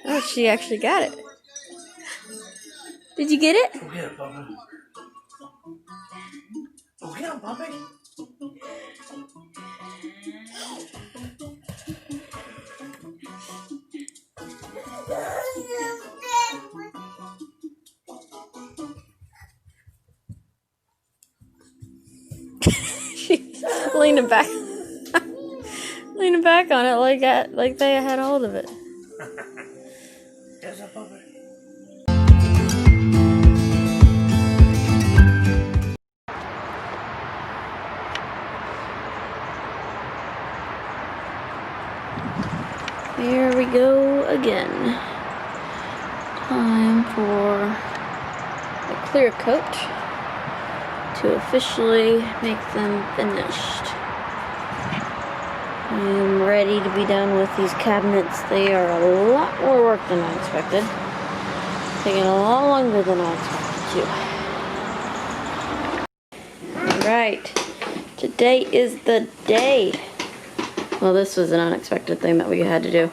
Oh, she actually got it. Did you get it? Go get it, puppy. Go get him, puppy. She's leaning back. Leaning back on it like they had hold of it. There's a puppy. Here we go again. Time for a clear coat to officially make them finished. I am ready to be done with these cabinets. They are a lot more work than I expected. Taking a lot longer than I expected to. Alright, today is the day. Well, this was an unexpected thing that we had to do.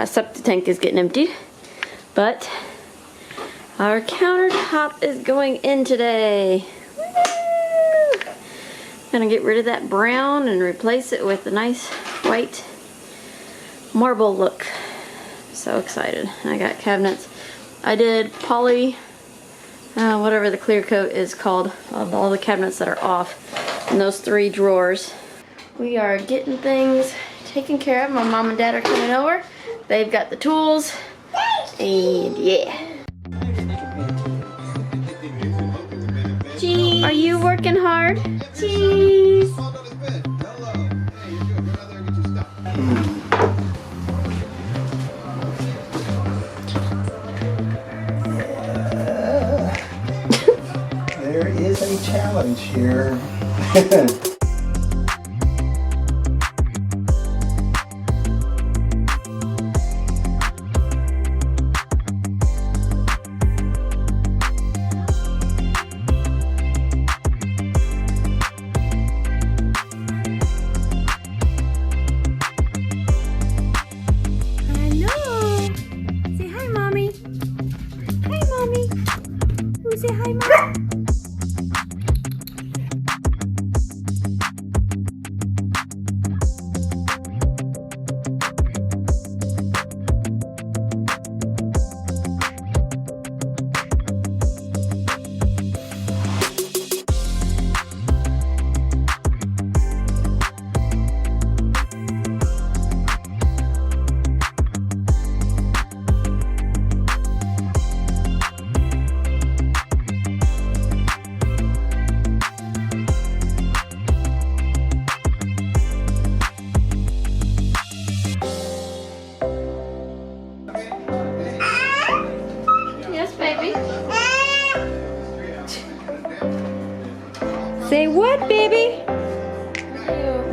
Septic tank is getting emptied, but our countertop is going in today. Woo! Gonna get rid of that brown and replace it with a nice white marble look. So excited. I got cabinets. I did poly, whatever the clear coat is called, of all the cabinets that are off in those 3 drawers. We are getting things taken care of. My mom and dad are coming over. They've got the tools. And yeah. Cheese. Are you working hard? Cheese. There is a challenge here. Say hi, Mom. Say what, baby?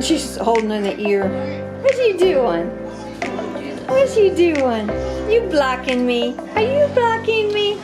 She's holding in the ear. What you doing? What you doing? You blocking me? Are you blocking me?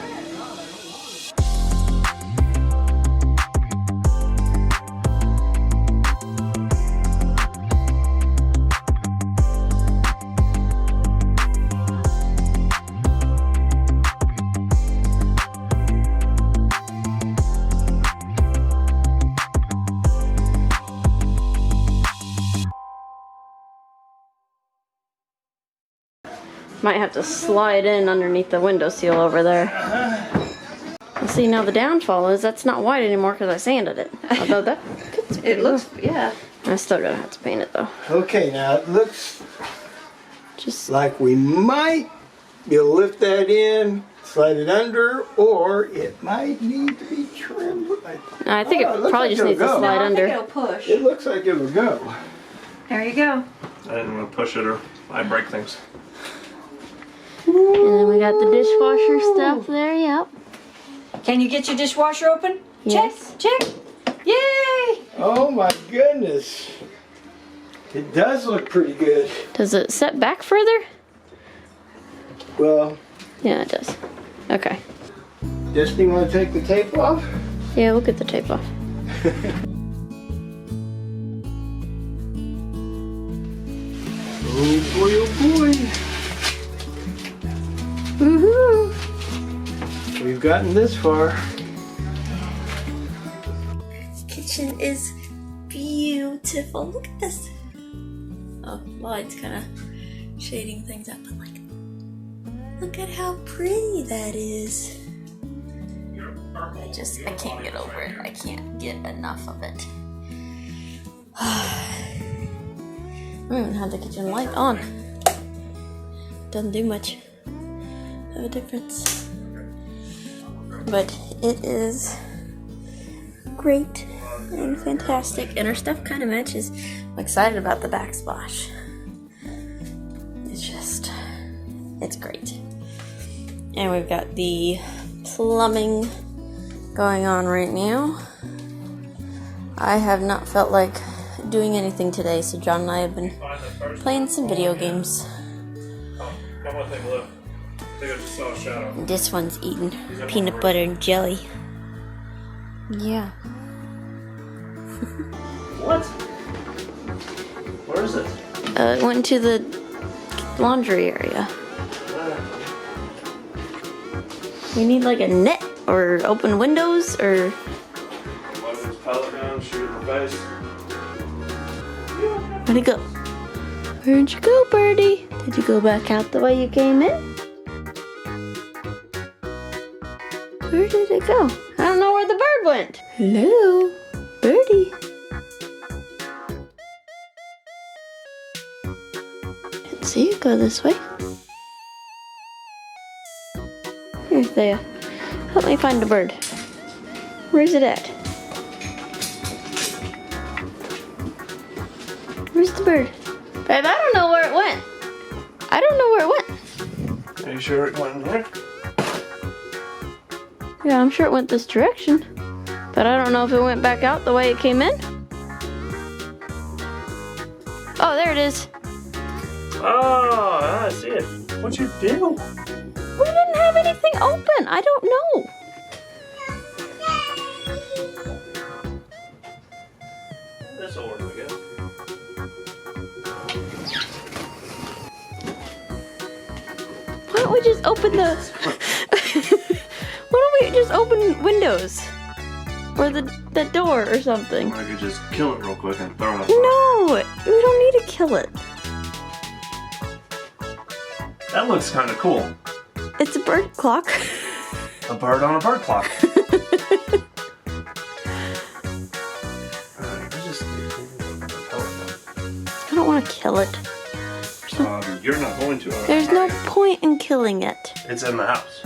Might have to slide in underneath the window seal over there. See, now the downfall is that's not white anymore because I sanded it. Although that it looks, yeah. I still gotta have to paint it though. Okay, now it looks just like we might be able to lift that in, slide it under, or it might need to be trimmed. I think it probably just needs to slide under. I think it'll push. It looks like it'll go. There you go. I didn't want to push it or I break things. And then we got the dishwasher stuff there, yep. Can you get your dishwasher open? Yes. Check, check. Yay! Oh my goodness. It does look pretty good. Does it set back further? Well, Yeah, it does. Okay. Destiny, want to take the tape off? Yeah, we'll get the tape off. boy, oh boy. Woohoo! We've gotten this far. Kitchen is beautiful. Look at this. Oh, light's kind of shading things up, but like, look at how pretty that is. I can't get over it. I can't get enough of it. I don't even have the kitchen light on. Doesn't do much of a difference. But it is great and fantastic, and our stuff kind of matches. I'm excited about the backsplash. It's great. And we've got the plumbing going on right now. I have not felt like doing anything today, so John and I have been playing some video games. Come on, take a look. I think I just saw a shadow. This one's eating peanut butter and jelly. Yeah. What? Where is it? It went into the laundry area. We need like a net or open windows or... One of those pellet guns, shoot in the face. Where'd it go? Where'd you go, birdie? Did you go back out the way you came in? Where did it go? I don't know where the bird went. Hello? Birdie? Didn't see you go this way. Here, Thea. Help me find the bird. Where's it at? Where's the bird? Babe, I don't know where it went. I don't know where it went. Are you sure it went in there? Yeah, I'm sure it went this direction. But I don't know if it went back out the way it came in. Oh, there it is. Oh, I see it. What'd you do? We didn't have anything open. I don't know. This'll work, I guess. Why don't we just open the... Why don't we just open windows? Or the door or something. I could just kill it real quick and throw it out. No, we don't need to kill it. That looks kind of cool. It's a bird clock. A bird on a bird clock. I don't want to kill it. You're not going to. There's no point in killing it. It's in the house.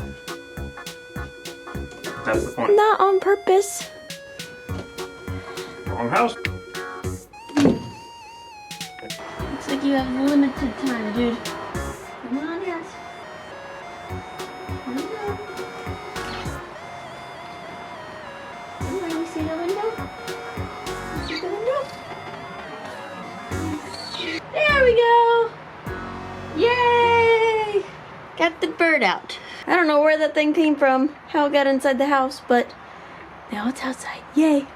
That's the point. Not on purpose. Wrong house. Looks like you have limited time, dude. Come on, yes. Come on. Come on, you see the window? You see the window? There we go! Yay! Got the bird out. I don't know where that thing came from, how it got inside the house, but now it's outside. Yay!